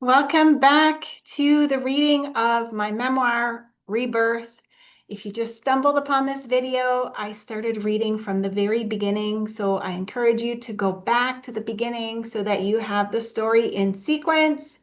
Welcome back to the reading of my memoir, Rebirth. If you just stumbled upon this video, I started reading from the very beginning, so I encourage you to go back to the beginning so that you have the story in sequence.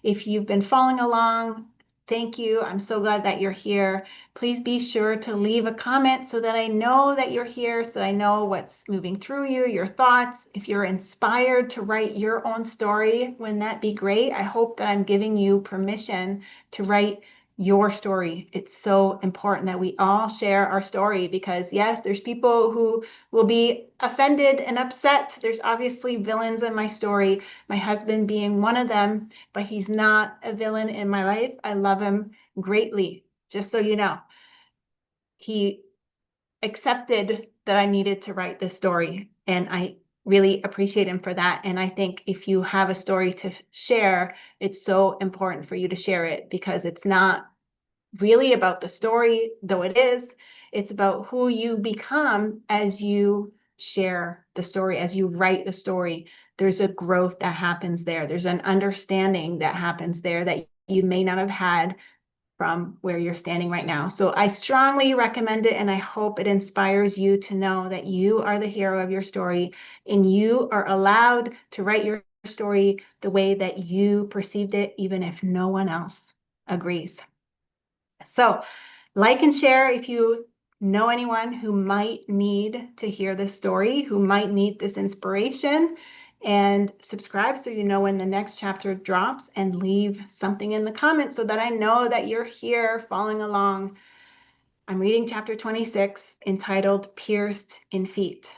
If you've been following along, thank you. I'm so glad that you're here. Please be sure to leave a comment so that I know that you're here, so that I know what's moving through you, your thoughts. If you're inspired to write your own story, wouldn't that be great? I hope that I'm giving you permission to write your story. It's so important that we all share our story because, yes, there's people who will be offended and upset. There's obviously villains in my story, my husband being one of them, but he's not a villain in my life. I love him greatly, just so you know. He accepted that I needed to write this story, and I really appreciate him for that. And I think if you have a story to share, it's so important for you to share it because it's not really about the story, though it is. It's about who you become as you share the story, as you write the story. There's a growth that happens there. There's an understanding that happens there that you may not have had from where you're standing right now. So I strongly recommend it, and I hope it inspires you to know that you are the hero of your story and you are allowed to write your story the way that you perceived it, even if no one else agrees. So like and share if you know anyone who might need to hear this story, who might need this inspiration, and subscribe so you know when the next chapter drops, and leave something in the comments so that I know that you're here following along. I'm reading chapter 26 entitled Pierced in Feet.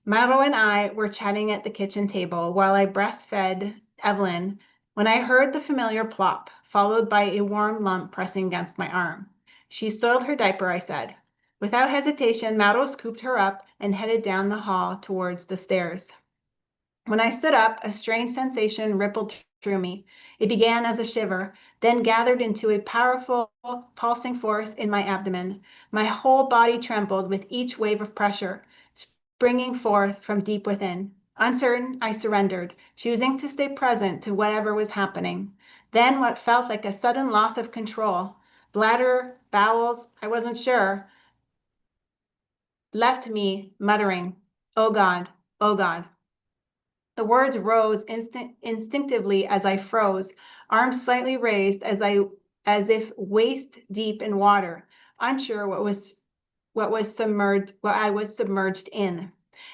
Maro and I were chatting at the kitchen table while I breastfed Evelyn when I heard the familiar plop, followed by a warm lump pressing against my arm. She soiled her diaper, I said. Without hesitation, Maro scooped her up and headed down the hall towards the stairs. When I stood up, a strange sensation rippled through me. It began as a shiver, then gathered into a powerful, pulsing force in my abdomen. My whole body trembled with each wave of pressure, springing forth from deep within. Uncertain, I surrendered, choosing to stay present to whatever was happening. Then what felt like a sudden loss of control, bladder, bowels, I wasn't sure, left me muttering, "Oh God, oh God." The words rose instinctively as I froze, arms slightly raised as if waist deep in water, unsure what I was submerged in.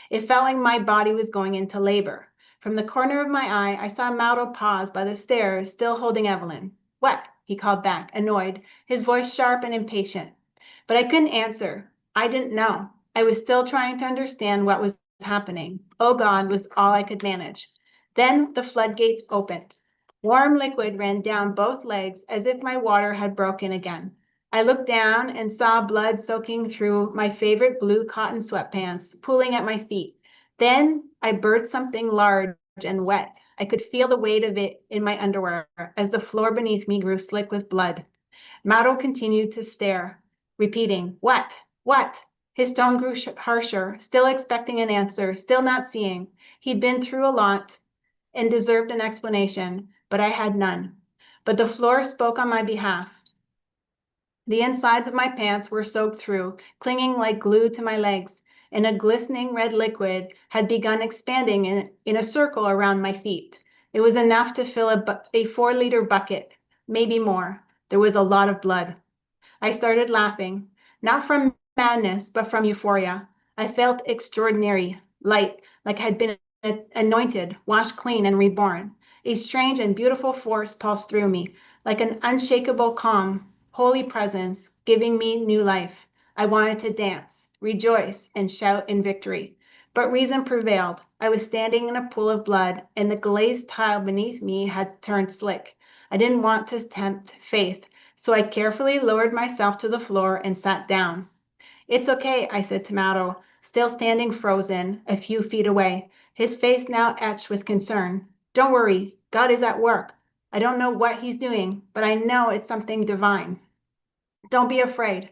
It felt like my body was going into labor. From the corner of my eye, I saw Mauro pause by the stairs, still holding Evelyn. "What?" he called back, annoyed, his voice sharp and impatient. But I couldn't answer. I didn't know. I was still trying to understand what was happening. Oh God was all I could manage. Then the floodgates opened. Warm liquid ran down both legs as if my water had broken again. I looked down and saw blood soaking through my favorite blue cotton sweatpants, pooling at my feet. Then I bird something large and wet. I could feel the weight of it in my underwear as the floor beneath me grew slick with blood. Mauro continued to stare, repeating, "What? What?" His tone grew harsher, still expecting an answer, still not seeing. He'd been through a lot and deserved an explanation, but I had none. But the floor spoke on my behalf. The insides of my pants were soaked through, clinging like glue to my legs, and a glistening red liquid had begun expanding in a circle around my feet. It was enough to fill a 4-liter bucket, maybe more. There was a lot of blood. I started laughing, not from madness, but from euphoria. I felt extraordinary, light, like I had been anointed, washed clean, and reborn. A strange and beautiful force pulsed through me, like an unshakable calm, holy presence, giving me new life. I wanted to dance, rejoice, and shout in victory. But reason prevailed. I was standing in a pool of blood, and the glazed tile beneath me had turned slick. I didn't want to tempt faith, so I carefully lowered myself to the floor and sat down. "It's okay," I said to Mauro, still standing frozen a few feet away, his face now etched with concern. "Don't worry, God is at work. I don't know what he's doing, but I know it's something divine. Don't be afraid.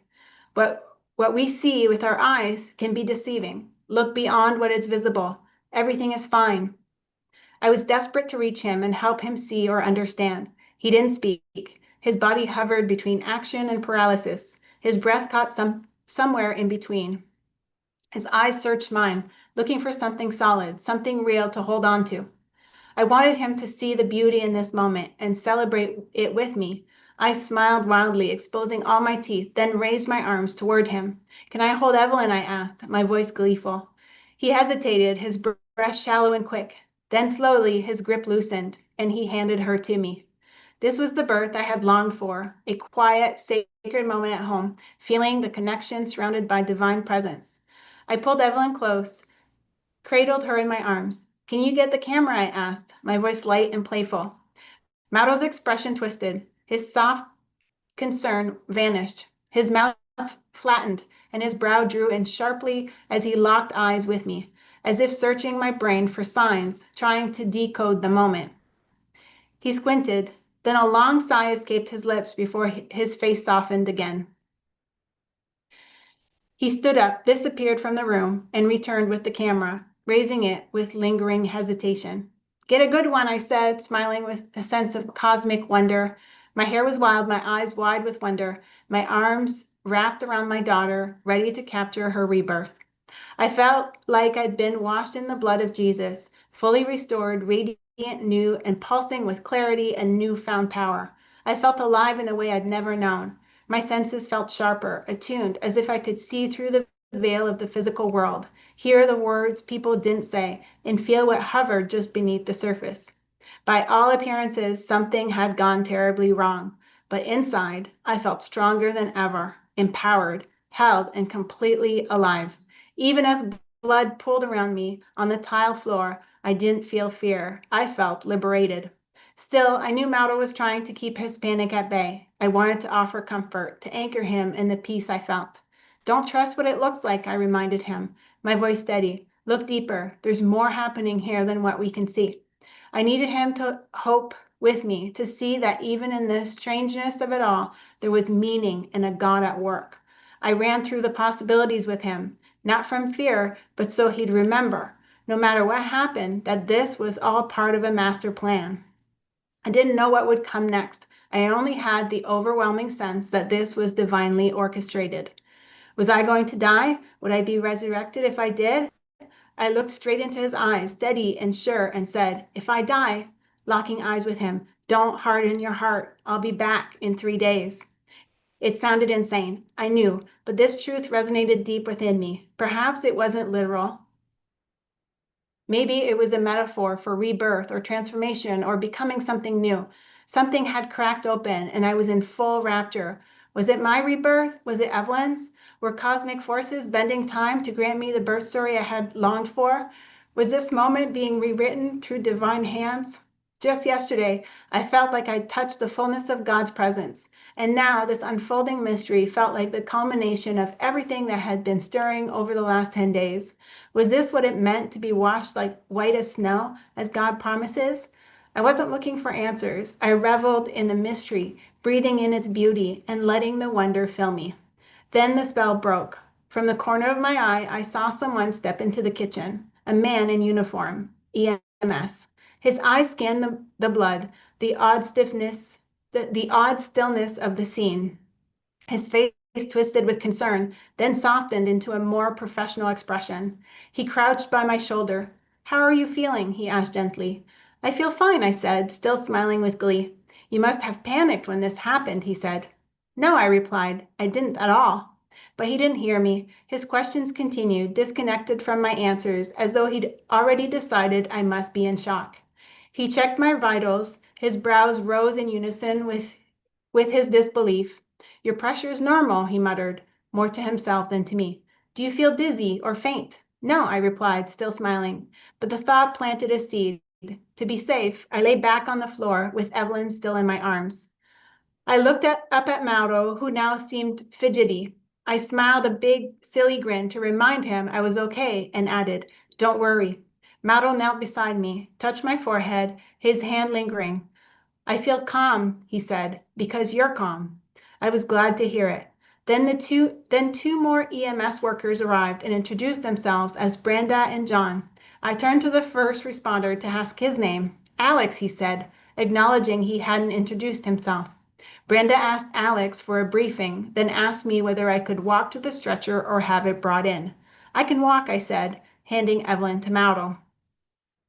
But what we see with our eyes can be deceiving. Look beyond what is visible. Everything is fine." I was desperate to reach him and help him see or understand. He didn't speak. His body hovered between action and paralysis. His breath caught somewhere in between. His eyes searched mine, looking for something solid, something real to hold on to. I wanted him to see the beauty in this moment and celebrate it with me. I smiled wildly, exposing all my teeth, then raised my arms toward him. "Can I hold Evelyn?" I asked, my voice gleeful. He hesitated, his breath shallow and quick. Then slowly his grip loosened, and he handed her to me. This was the birth I had longed for, a quiet, sacred moment at home, feeling the connection surrounded by divine presence. I pulled Evelyn close, cradled her in my arms. "Can you get the camera?" I asked, my voice light and playful. Mato's expression twisted. His soft concern vanished. His mouth flattened, and his brow drew in sharply as he locked eyes with me, as if searching my brain for signs, trying to decode the moment. He squinted, then a long sigh escaped his lips before his face softened again. He stood up, disappeared from the room, and returned with the camera, raising it with lingering hesitation. "Get a good one," I said, smiling with a sense of cosmic wonder. My hair was wild, my eyes wide with wonder, my arms wrapped around my daughter, ready to capture her rebirth. I felt like I'd been washed in the blood of Jesus, fully restored, radiant, new, and pulsing with clarity and newfound power. I felt alive in a way I'd never known. My senses felt sharper, attuned, as if I could see through the veil of the physical world, hear the words people didn't say, and feel what hovered just beneath the surface. By all appearances, something had gone terribly wrong, but inside, I felt stronger than ever, empowered, held, and completely alive. Even as blood pooled around me on the tile floor, I didn't feel fear. I felt liberated. Still, I knew Mauro was trying to keep his panic at bay. I wanted to offer comfort, to anchor him in the peace I felt. "Don't trust what it looks like," I reminded him, my voice steady. "Look deeper. There's more happening here than what we can see." I needed him to hope with me, to see that even in the strangeness of it all, there was meaning and a God at work. I ran through the possibilities with him, not from fear, but so he'd remember, no matter what happened, that this was all part of a master plan. I didn't know what would come next. I only had the overwhelming sense that this was divinely orchestrated. Was I going to die? Would I be resurrected if I did? I looked straight into his eyes, steady and sure, and said, "If I die," locking eyes with him, "don't harden your heart. I'll be back in 3 days." It sounded insane, I knew, but this truth resonated deep within me. Perhaps it wasn't literal. Maybe it was a metaphor for rebirth or transformation or becoming something new. Something had cracked open and I was in full rapture. Was it my rebirth? Was it Evelyn's? Were cosmic forces bending time to grant me the birth story I had longed for? Was this moment being rewritten through divine hands? Just yesterday, I felt like I'd touched the fullness of God's presence. And now this unfolding mystery felt like the culmination of everything that had been stirring over the last 10 days. Was this what it meant to be washed like white as snow, as God promises? I wasn't looking for answers. I reveled in the mystery, breathing in its beauty and letting the wonder fill me. Then the spell broke. From the corner of my eye, I saw someone step into the kitchen, a man in uniform, EMS. His eyes scanned the blood, the odd stiffness, the odd stillness of the scene. His face twisted with concern, then softened into a more professional expression. He crouched by my shoulder. "How are you feeling?" he asked gently. "I feel fine," I said, still smiling with glee. "You must have panicked when this happened," he said. "No," I replied. "I didn't at all." But he didn't hear me. His questions continued, disconnected from my answers, as though he'd already decided I must be in shock. He checked my vitals. His brows rose in unison with his disbelief. "Your pressure is normal," he muttered, more to himself than to me. "Do you feel dizzy or faint?" "No," I replied, still smiling. But the thought planted a seed. To be safe, I lay back on the floor with Evelyn still in my arms. I looked up at Mauro, who now seemed fidgety. I smiled a big, silly grin to remind him I was okay and added, "Don't worry." Mauro knelt beside me, touched my forehead, his hand lingering. "I feel calm," he said, "because you're calm." I was glad to hear it. Then two more EMS workers arrived and introduced themselves as Brenda and John. I turned to the first responder to ask his name. Alex, he said, acknowledging he hadn't introduced himself. Brenda asked Alex for a briefing, then asked me whether I could walk to the stretcher or have it brought in. I can walk, I said, handing Evelyn to Mauro.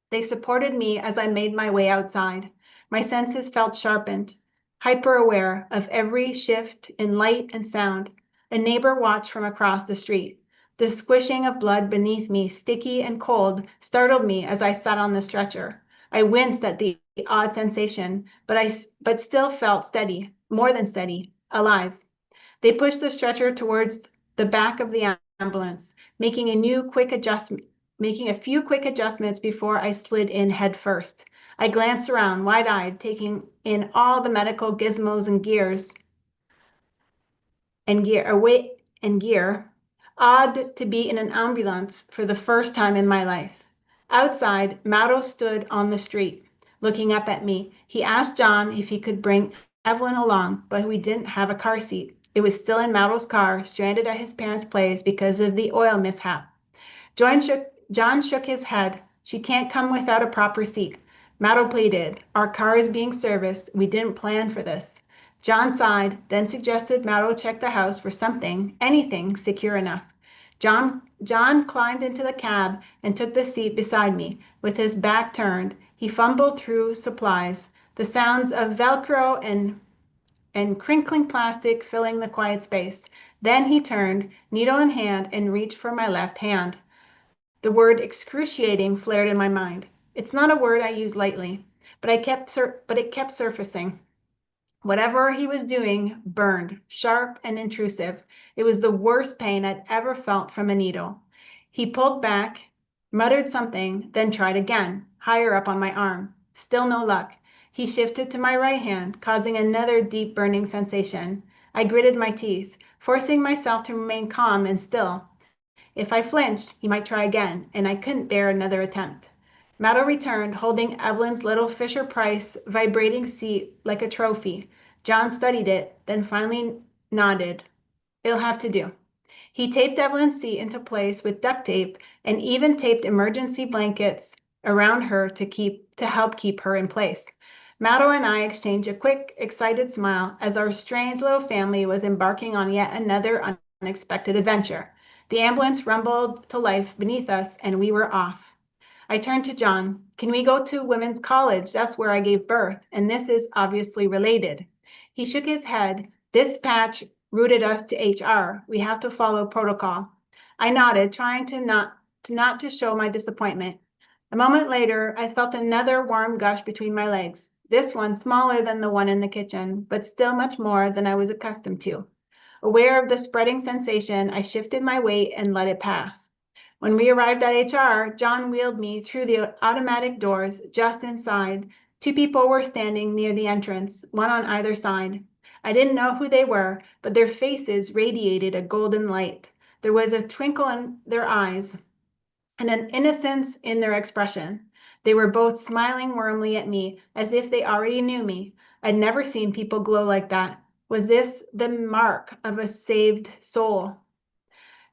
They supported me as I made my way outside. My senses felt sharpened, hyper-aware of every shift in light and sound. A neighbor watched from across the street. The squishing of blood beneath me, sticky and cold, startled me as I sat on the stretcher. I winced at the odd sensation, but still felt steady, more than steady, alive. They pushed the stretcher towards the back of the ambulance, making a few quick adjustments before I slid in head first. I glanced around, wide-eyed, taking in all the medical gizmos and gear, awed to be in an ambulance for the first time in my life. Outside, Mauro stood on the street, looking up at me. He asked John if he could bring Evelyn along, but we didn't have a car seat. It was still in Mauro's car, stranded at his parents' place because of the oil mishap. John shook his head. She can't come without a proper seat. Mauro pleaded. Our car is being serviced. We didn't plan for this. John sighed, then suggested Mauro check the house for something, anything secure enough. John climbed into the cab and took the seat beside me. With his back turned, he fumbled through supplies, the sounds of Velcro and crinkling plastic filling the quiet space. Then he turned, needle in hand, and reached for my left hand. The word excruciating flared in my mind. It's not a word I use lightly, but it kept surfacing. Whatever he was doing burned, sharp and intrusive. It was the worst pain I'd ever felt from a needle. He pulled back, muttered something, then tried again, higher up on my arm. Still no luck. He shifted to my right hand, causing another deep burning sensation. I gritted my teeth, forcing myself to remain calm and still. If I flinched, he might try again, and I couldn't bear another attempt. Mauro returned, holding Evelyn's little Fisher-Price vibrating seat like a trophy. John studied it, then finally nodded. It'll have to do. He taped Evelyn's seat into place with duct tape and even taped emergency blankets around her to help keep her in place. Mauro and I exchanged a quick, excited smile as our strange little family was embarking on yet another unexpected adventure. The ambulance rumbled to life beneath us, and we were off. I turned to John. Can we go to women's college? That's where I gave birth, and this is obviously related. He shook his head. This patch routed us to HR. We have to follow protocol. I nodded, trying to not to show my disappointment. A moment later, I felt another warm gush between my legs. This one smaller than the one in the kitchen, but still much more than I was accustomed to. Aware of the spreading sensation, I shifted my weight and let it pass. When we arrived at HR, John wheeled me through the automatic doors. Just inside, two people were standing near the entrance, one on either side. I didn't know who they were, but their faces radiated a golden light. There was a twinkle in their eyes and an innocence in their expression. They were both smiling warmly at me, as if they already knew me. I'd never seen people glow like that. Was this the mark of a saved soul?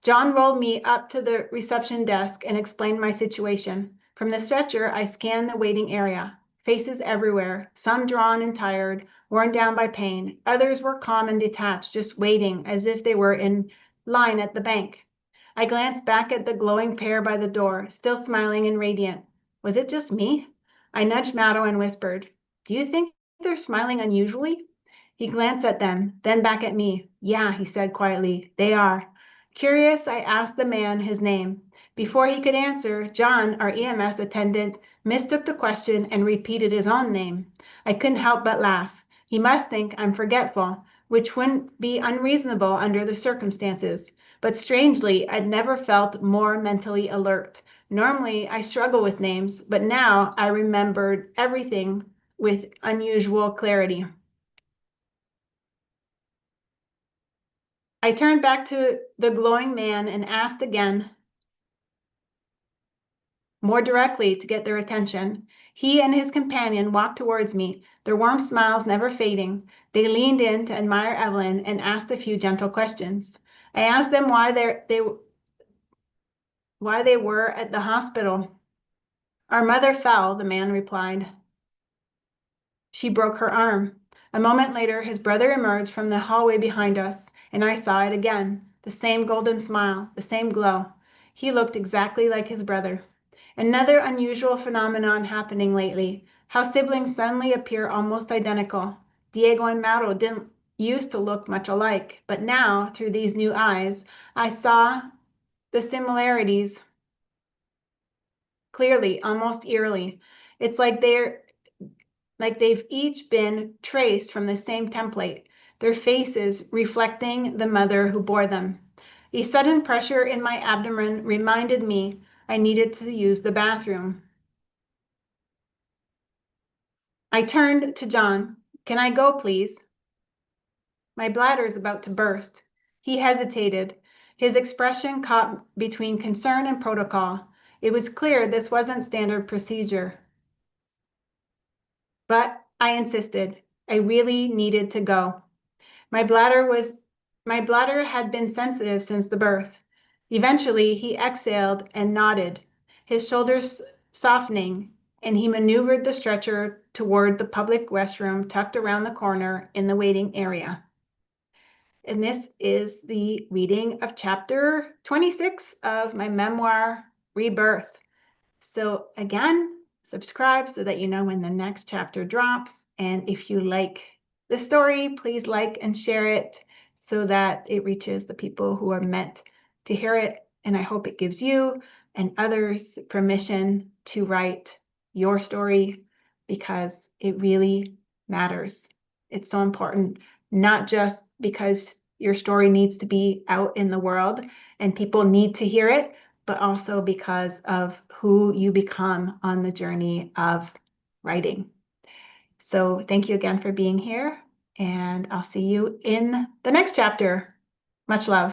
John rolled me up to the reception desk and explained my situation. From the stretcher, I scanned the waiting area. Faces everywhere, some drawn and tired, worn down by pain. Others were calm and detached, just waiting, as if they were in line at the bank. I glanced back at the glowing pair by the door, still smiling and radiant. Was it just me? I nudged Mauro and whispered, Do you think they're smiling unusually? He glanced at them, then back at me. Yeah, he said quietly, they are. Curious, I asked the man his name. Before he could answer, John, our EMS attendant, mistook the question and repeated his own name. I couldn't help but laugh. He must think I'm forgetful, which wouldn't be unreasonable under the circumstances. But strangely, I'd never felt more mentally alert. Normally, I struggle with names, but now I remembered everything with unusual clarity. I turned back to the glowing man and asked again, more directly to get their attention. He and his companion walked towards me, their warm smiles never fading. They leaned in to admire Evelyn and asked a few gentle questions. I asked them why they were at the hospital. Our mother fell, the man replied. She broke her arm. A moment later, his brother emerged from the hallway behind us, and I saw it again. The same golden smile, the same glow. He looked exactly like his brother. Another unusual phenomenon happening lately, how siblings suddenly appear almost identical. Diego and Mauro didn't used to look much alike, but now, through these new eyes, I saw the similarities clearly, almost eerily. It's like they've each been traced from the same template, their faces reflecting the mother who bore them. A sudden pressure in my abdomen reminded me I needed to use the bathroom. I turned to John. Can I go, please? My bladder is about to burst. He hesitated, his expression caught between concern and protocol. It was clear this wasn't standard procedure. But I insisted. I really needed to go. My bladder had been sensitive since the birth. Eventually, he exhaled and nodded, his shoulders softening, and he maneuvered the stretcher toward the public restroom tucked around the corner in the waiting area. And this is the reading of chapter 26 of my memoir, Rebirth. So again, subscribe so that you know when the next chapter drops. And if you like the story, please like and share it so that it reaches the people who are meant to hear it. And I hope it gives you and others permission to write your story because it really matters. It's so important, not just because your story needs to be out in the world and people need to hear it, but also because of who you become on the journey of writing. So thank you again for being here, and I'll see you in the next chapter. Much love.